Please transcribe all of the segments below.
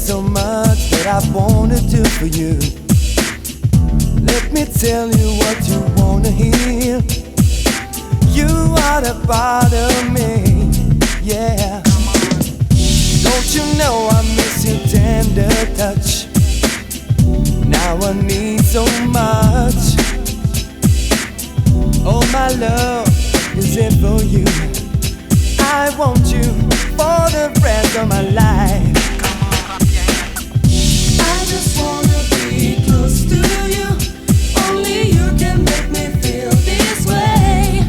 so much that I wanna do for you. Let me tell you what you wanna hear. You are the part of me, yeah. Don't you know I miss your tender touch? Now I need so much. Oh, my love is it for you. I want you for the rest of my life. I just wanna be close to you. Only you can make me feel this way.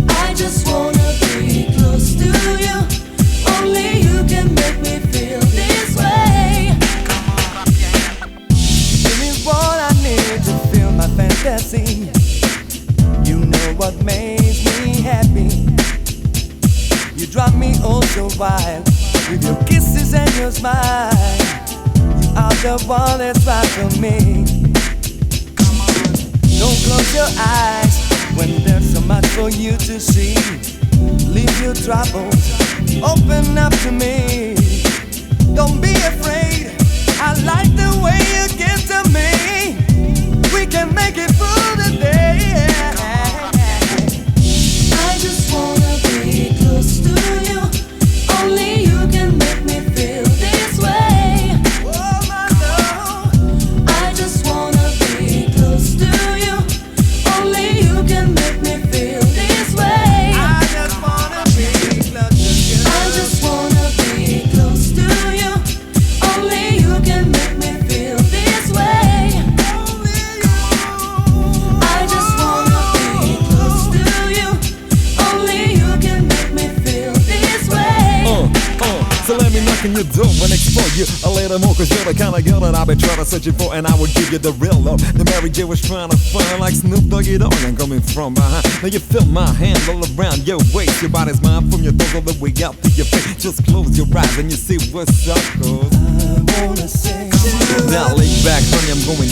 I just wanna be close to you. Only you can make me feel this way. Give me what I need to feel my fantasy. You know what makes me happy. You drive me oh so wild with your kisses and your smile. You are the one that's right for me. Don't close your eyes when there's so much for you to see. Leave your troubles, open up to me. Don't be afraid, I like the way you get to me. We can make it through the day. I just wanna be close to you. Only you can make me feel this way. Oh my love, I just wanna be close to you. Only you can make me feel this way. I just wanna be close to you. I just wanna be close to you. Only you can make me feel this way. Only you. I just wanna be close to you. Only you can make me feel this way. So let me knock on your door and explore you a little more, cause you're the kind of girl that I've been trying to searching for, and I will give you the real love. The Mary J was trying to find like Snoop Doggy Dogg. I'm coming from behind. Now you feel my hand all around your waist. Your body's mine from your toes all the way up to your face. Just close your eyes and you see what's up, cause I wanna say now lay back, honey, I'm going